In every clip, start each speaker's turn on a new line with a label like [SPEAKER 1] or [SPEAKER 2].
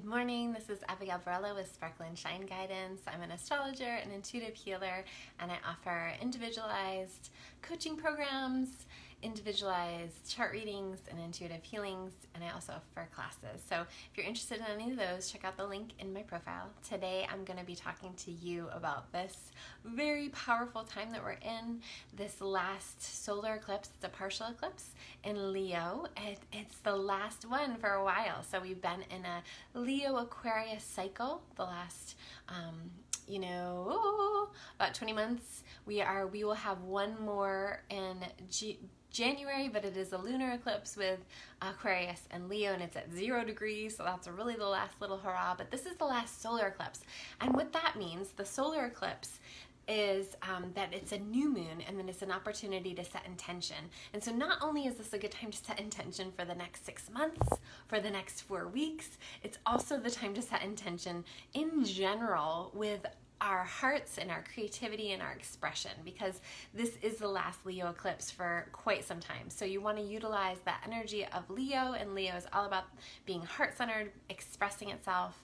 [SPEAKER 1] Good morning, this is Abigail Barella with Sparkle and Shine Guidance. I'm an astrologer, an intuitive healer, and I offer individualized coaching programs, individualized chart readings, and intuitive healings, and I also offer classes. So if you're interested in any of those, check out the link in my profile. Today I'm going to be talking to you about this very powerful time that we're in, this last solar eclipse. It's a partial eclipse in Leo. It's the last one for a while. So we've been in a Leo Aquarius cycle the last about 20 months. We will have one more in January, but it is a lunar eclipse with Aquarius and Leo, and it's at 0 degrees, so that's really the last little hurrah. But this is the last solar eclipse, and what that means, the solar eclipse, is that it's a new moon, and then it's an opportunity to set intention. And so not only is this a good time to set intention for the next 6 months, for the next 4 weeks, it's also the time to set intention in general with our hearts and our creativity and our expression, because this is the last Leo eclipse for quite some time. So you want to utilize that energy of Leo, and Leo is all about being heart-centered, expressing itself,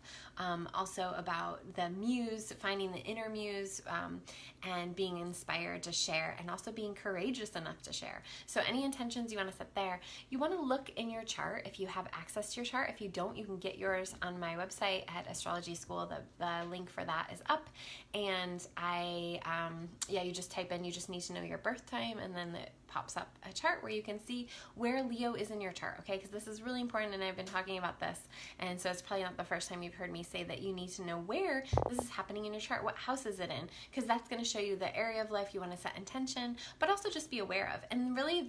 [SPEAKER 1] also about the muse, finding the inner muse, and being inspired to share, and also being courageous enough to share. So any intentions you want to set there, you want to look in your chart if you have access to your chart. If you don't, you can get yours on my website at Astrology School. The link for that is up. And you just type in, you just need to know your birth time, and then it pops up a chart where you can see where Leo is in your chart, okay? Because this is really important, and I've been talking about this, and so it's probably not the first time you've heard me say that you need to know where this is happening in your chart. What house is it in? Because that's going to show you the area of life you want to set intention, but also just be aware of. And really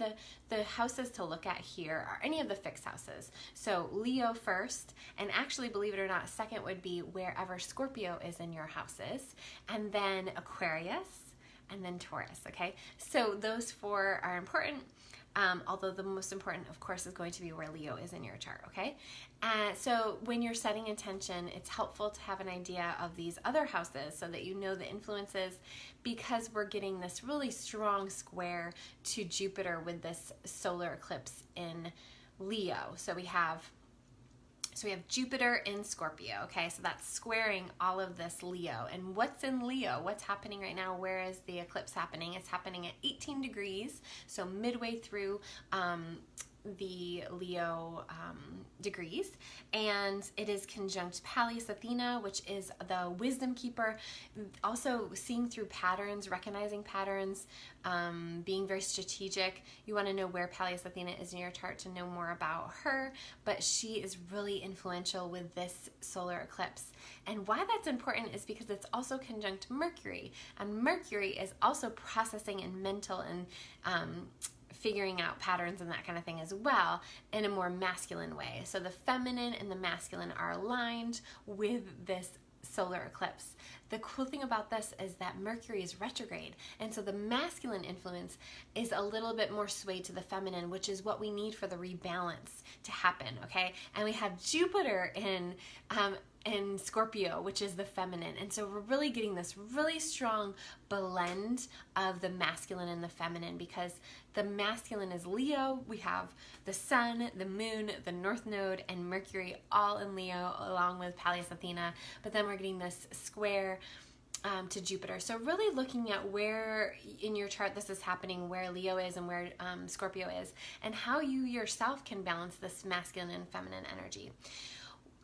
[SPEAKER 1] the houses to look at here are any of the fixed houses. So Leo first, and actually, believe it or not, second would be wherever Scorpio is in your houses, and then Aquarius, and then Taurus, okay? So those 4 are important, although the most important, of course, is going to be where Leo is in your chart, okay? So when you're setting intention, it's helpful to have an idea of these other houses so that you know the influences, because we're getting this really strong square to Jupiter with this solar eclipse in Leo. So we have Jupiter in Scorpio, okay? So that's squaring all of this Leo. And what's in Leo? What's happening right now? Where is the eclipse happening? It's happening at 18 degrees, so midway through the Leo degrees, and it is conjunct Pallas Athena, which is the wisdom keeper, also seeing through patterns, recognizing patterns, being very strategic. You want to know where Pallas Athena is in your chart to know more about her, but she is really influential with this solar eclipse. And why that's important is because it's also conjunct Mercury, and Mercury is also processing and mental and figuring out patterns and that kind of thing as well, in a more masculine way. So the feminine and the masculine are aligned with this solar eclipse. The cool thing about this is that Mercury is retrograde, and so the masculine influence is a little bit more swayed to the feminine, which is what we need for the rebalance to happen, okay? And we have Jupiter in Scorpio, which is the feminine, and so we're really getting this really strong blend of the masculine and the feminine, because the masculine is Leo. We have the sun, the moon, the north node, and Mercury all in Leo, along with Pallas Athena, but then we're getting this square to Jupiter. So really looking at where in your chart this is happening, where Leo is and where Scorpio is, and how you yourself can balance this masculine and feminine energy.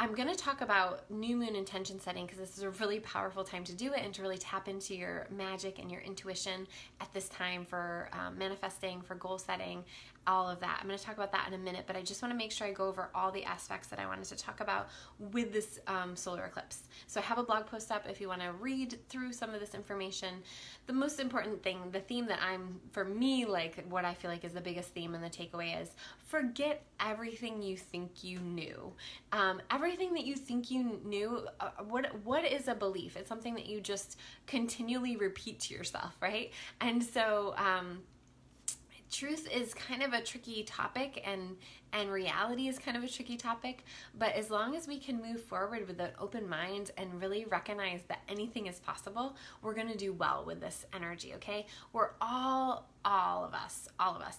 [SPEAKER 1] I'm going to talk about new moon intention setting, because this is a really powerful time to do it and to really tap into your magic and your intuition at this time for manifesting, for goal setting, all of that. I'm going to talk about that in a minute, but I just want to make sure I go over all the aspects that I wanted to talk about with this solar eclipse. So I have a blog post up if you want to read through some of this information. The most important thing, the theme that for me, like what I feel like is the biggest theme and the takeaway is, forget everything you think you knew. Everything that you think you knew, what is a belief? It's something that you just continually repeat to yourself, right? And so truth is kind of a tricky topic, and and reality is kind of a tricky topic, but as long as we can move forward with an open mind and really recognize that anything is possible, we're going to do well with this energy, okay? We're all of us,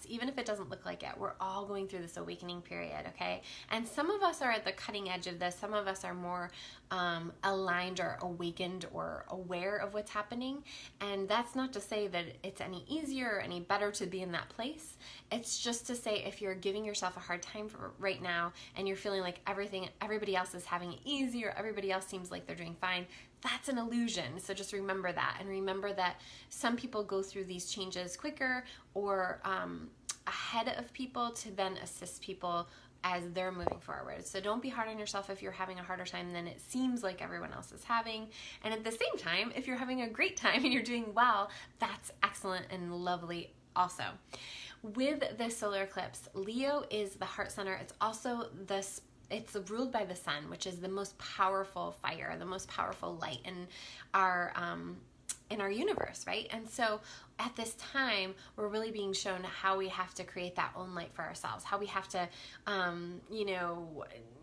[SPEAKER 1] even if it doesn't look like it, we're all going through this awakening period, okay? And some of us are at the cutting edge of this. Some of us are more aligned or awakened or aware of what's happening. And that's not to say that it's any easier or any better to be in that place. It's just to say, if you're giving yourself a hard time for right now and you're feeling like everybody else is having it easy, or everybody else seems like they're doing fine, that's an illusion. So just remember that, and remember that some people go through these changes quicker or ahead of people to then assist people as they're moving forward. So don't be hard on yourself if you're having a harder time than it seems like everyone else is having. And at the same time, if you're having a great time and you're doing well, that's excellent and lovely also. With this solar eclipse, Leo is the heart center. It's also it's ruled by the sun, which is the most powerful fire, the most powerful light in our universe, right? And so at this time, we're really being shown how we have to create that own light for ourselves, how we have to,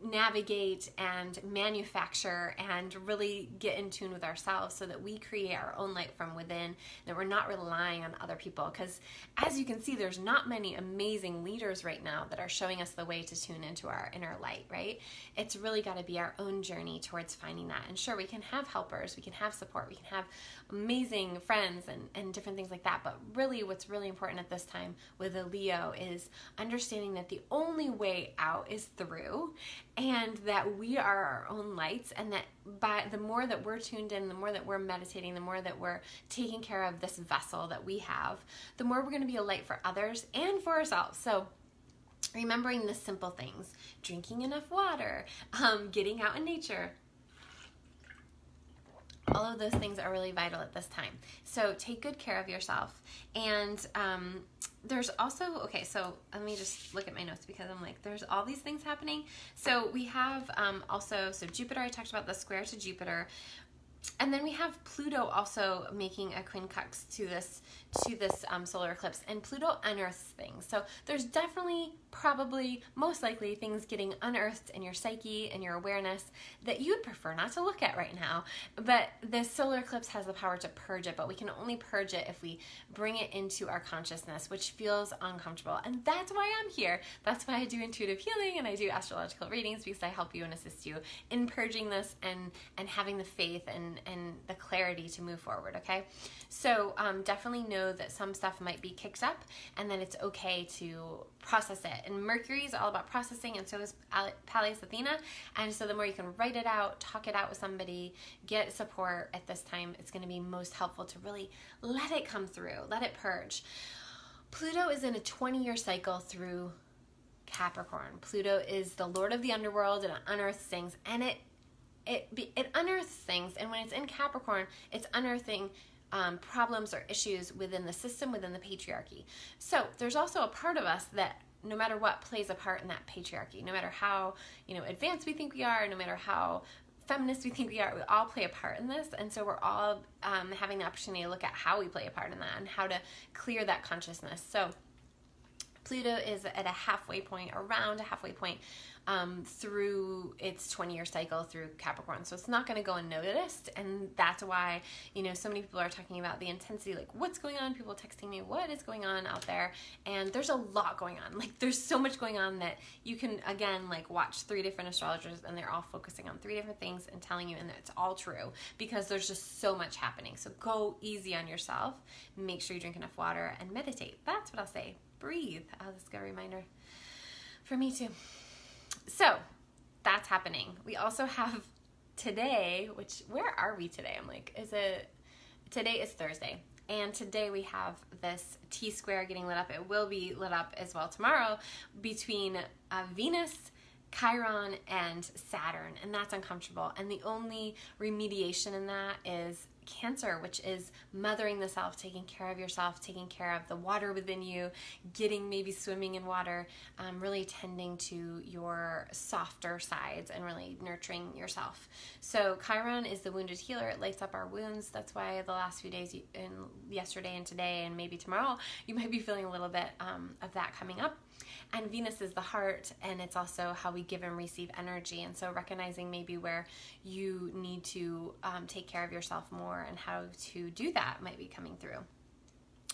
[SPEAKER 1] navigate and manufacture and really get in tune with ourselves so that we create our own light from within, that we're not relying on other people. Because as you can see, there's not many amazing leaders right now that are showing us the way to tune into our inner light, right? It's really got to be our own journey towards finding that. And sure, we can have helpers, we can have support, we can have amazing friends and different things like that. But really, what's really important at this time with a Leo is understanding that the only way out is through, and that we are our own lights, and that by the more that we're tuned in, the more that we're meditating, the more that we're taking care of this vessel that we have, the more we're going to be a light for others and for ourselves. So remembering the simple things, drinking enough water, getting out in nature, all of those things are really vital at this time. So take good care of yourself. And there's also, okay, so let me just look at my notes, because I'm like, there's all these things happening. So we have so Jupiter, I talked about the square to Jupiter. And then we have Pluto also making a quincunx to this solar eclipse, and Pluto unearths things. So there's definitely, probably, most likely things getting unearthed in your psyche and your awareness that you'd prefer not to look at right now. But this solar eclipse has the power to purge it, but we can only purge it if we bring it into our consciousness, which feels uncomfortable. And that's why I'm here. That's why I do intuitive healing and I do astrological readings, because I help you and assist you in purging this and having the faith and the clarity to move forward, okay? So definitely know that some stuff might be kicked up, and then it's okay to process it. And Mercury is all about processing, and so is Pallas Athena. And so the more you can write it out, talk it out with somebody, get support at this time, it's going to be most helpful to really let it come through, let it purge. Pluto is in a 20-year cycle through Capricorn. Pluto is the lord of the underworld, and it unearths things, and it unearths things, and when it's in Capricorn, it's unearthing problems or issues within the system, within the patriarchy. So there's also a part of us that, no matter what, plays a part in that patriarchy. No matter how advanced we think we are, no matter how feminist we think we are, we all play a part in this. And so we're all having the opportunity to look at how we play a part in that and how to clear that consciousness. So Pluto is at a halfway point, around a halfway point through its 20-year cycle through Capricorn. So it's not going to go unnoticed, and that's why, so many people are talking about the intensity, like what's going on, people texting me, what is going on out there? And there's a lot going on. Like there's so much going on that you can, again, like watch 3 different astrologers and they're all focusing on 3 different things and telling you, and it's all true because there's just so much happening. So go easy on yourself, make sure you drink enough water and meditate. That's what I'll say. Breathe. Oh, this is a good reminder for me too. So that's happening. We also have today, where are we today? I'm like, today is Thursday. And today we have this T-square getting lit up. It will be lit up as well tomorrow between Venus, Chiron, and Saturn. And that's uncomfortable. And the only remediation in that is Cancer, which is mothering the self, taking care of yourself, taking care of the water within you, maybe swimming in water, really tending to your softer sides and really nurturing yourself. So Chiron is the wounded healer. It lights up our wounds. That's why the last few days, and yesterday and today and maybe tomorrow, you might be feeling a little bit of that coming up. And Venus is the heart, and it's also how we give and receive energy. And so recognizing maybe where you need to take care of yourself more and how to do that might be coming through.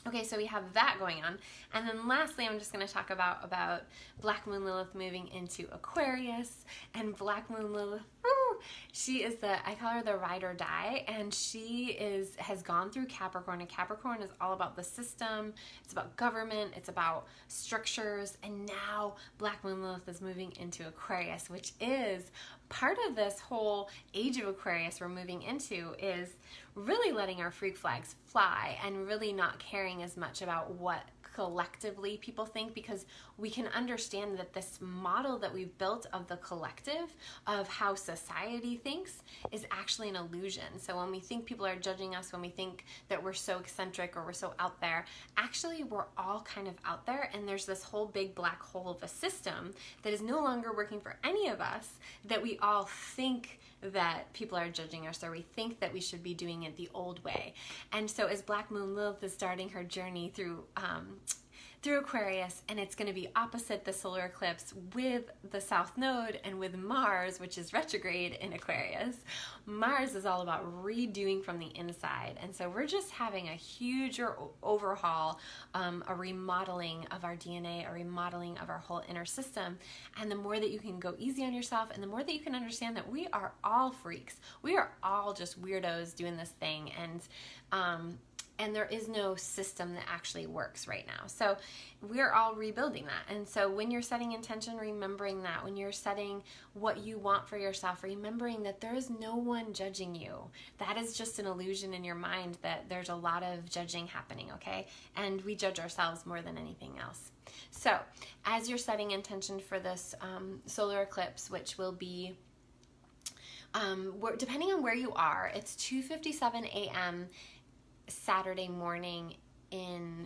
[SPEAKER 1] Okay, so we have that going on. And then lastly, I'm just going to talk about Black Moon Lilith moving into Aquarius. And Black Moon Lilith, she is I call her the ride or die, and she has gone through Capricorn, and Capricorn is all about the system, it's about government, it's about structures, and now Black Moon Lilith is moving into Aquarius, which is part of this whole age of Aquarius we're moving into, is really letting our freak flags fly and really not caring as much about what collectively people think, because we can understand that this model that we've built of the collective, of how society thinks, is actually an illusion. So when we think people are judging us, when we think that we're so eccentric or we're so out there, actually we're all kind of out there, and there's this whole big black hole of a system that is no longer working for any of us, that we all think that people are judging us, or we think that we should be doing it the old way. And so as Black Moon Lilith is starting her journey through Aquarius, and it's going to be opposite the solar eclipse with the South Node and with Mars, which is retrograde in Aquarius. Mars is all about redoing from the inside, and so we're just having a huge overhaul, a remodeling of our DNA, a remodeling of our whole inner system. And the more that you can go easy on yourself, and the more that you can understand that we are all freaks, we are all just weirdos doing this thing, and there is no system that actually works right now. So we're all rebuilding that. And so when you're setting intention, remembering that. When you're setting what you want for yourself, remembering that there is no one judging you. That is just an illusion in your mind that there's a lot of judging happening, okay? And we judge ourselves more than anything else. So as you're setting intention for this solar eclipse, which will be, depending on where you are, it's 2:57 a.m. Saturday morning in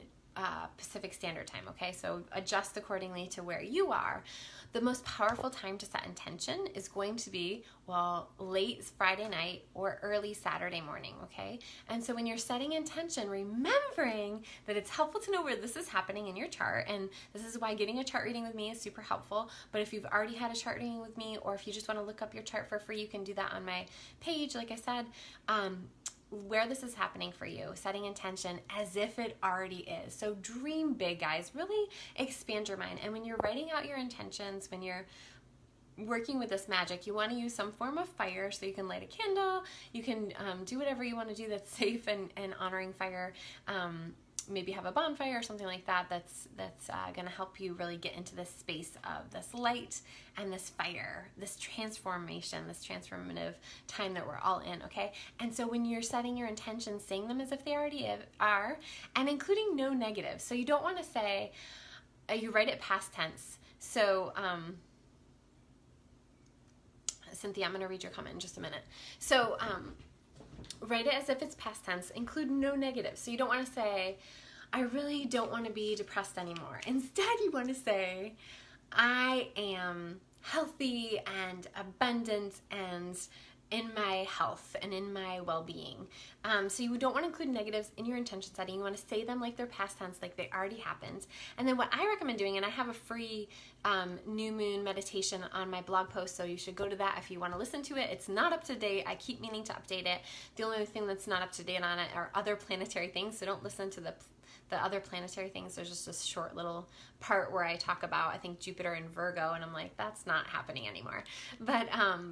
[SPEAKER 1] Pacific Standard Time, okay? So adjust accordingly to where you are. The most powerful time to set intention is going to be, well, late Friday night or early Saturday morning, okay? And so when you're setting intention, remembering that it's helpful to know where this is happening in your chart, and this is why getting a chart reading with me is super helpful. But if you've already had a chart reading with me, or if you just want to look up your chart for free, you can do that on my page, like I said. Where this is happening for you, setting intention as if it already is. So dream big, guys. Really expand your mind. And when you're writing out your intentions, when you're working with this magic, you want to use some form of fire, so you can light a candle, you can do whatever you want to do that's safe and honoring fire. Maybe have a bonfire or something like that that's going to help you really get into this space of this light and this fire, this transformation, this transformative time that we're all in, okay? And so when you're setting your intentions, saying them as if they already are, and including no negative. So you don't want to say, you write it past tense. So, Cynthia, I'm going to read your comment in just a minute. So, write it as if it's past tense. Include no negative. So you don't want to say, I really don't want to be depressed anymore. Instead, you want to say, I am healthy and abundant and in my health and in my well-being. So you don't want to include negatives in your intention setting. You want to say them like they're past tense, like they already happened. And then what I recommend doing, and I have a free new moon meditation on my blog post, so you should go to that if you want to listen to it. It's not up to date. I keep meaning to update it. The only thing that's not up to date on it are other planetary things, so don't listen to the other planetary things. There's just a short little part where I talk about, I think, Jupiter and Virgo, and I'm like, that's not happening anymore. But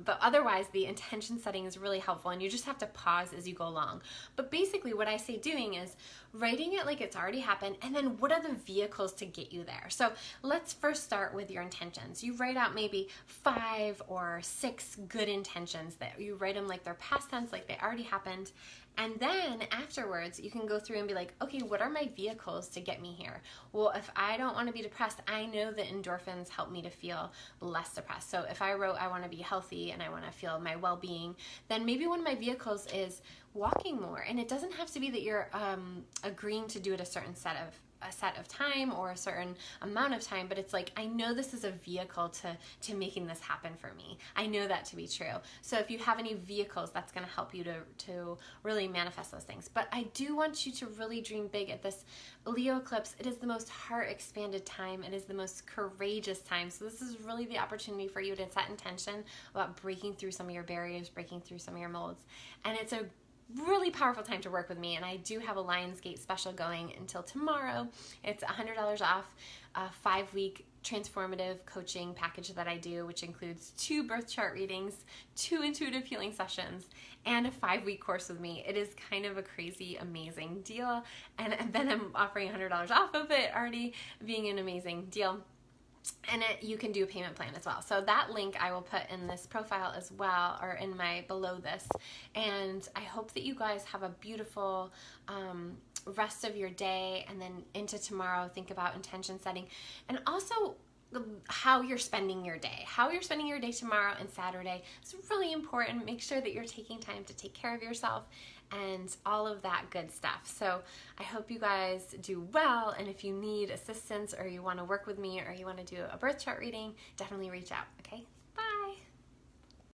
[SPEAKER 1] otherwise, the intention setting is really helpful, and you just have to pause as you go along. But basically, what I say doing is writing it like it's already happened, and then what are the vehicles to get you there? So let's first start with your intentions. You write out maybe 5 or 6 good intentions that you write them like they're past tense, like they already happened. And then afterwards, you can go through and be like, okay, what are my vehicles to get me here? Well, if I don't want to be depressed, I know that endorphins help me to feel less depressed. So if I wrote I want to be healthy and I want to feel my well-being, then maybe one of my vehicles is walking more. And it doesn't have to be that you're agreeing to do it a certain set of a set of time or a certain amount of time, but it's like, I know this is a vehicle to making this happen for me. I know that to be true. So if you have any vehicles, that's going to help you to really manifest those things. But I do want you to really dream big at this Leo eclipse. It is the most heart expanded time. It is the most courageous time. So this is really the opportunity for you to set intention about breaking through some of your barriers, breaking through some of your molds. And it's a really powerful time to work with me, and I do have a Lionsgate special going until tomorrow. It's $100 off a 5-week transformative coaching package that I do, which includes 2 birth chart readings, 2 intuitive healing sessions, and a 5-week course with me. It is kind of a crazy, amazing deal, and then I'm offering $100 off of it, already being an amazing deal. And you can do a payment plan as well. So that link I will put in this profile as well, or in my below this. And I hope that you guys have a beautiful rest of your day, and then into tomorrow, think about intention setting, and also how you're spending your day. How you're spending your day tomorrow and Saturday is really important. Make sure that you're taking time to take care of yourself and all of that good stuff. So I hope you guys do well, and if you need assistance or you want to work with me or you want to do a birth chart reading, definitely reach out, okay?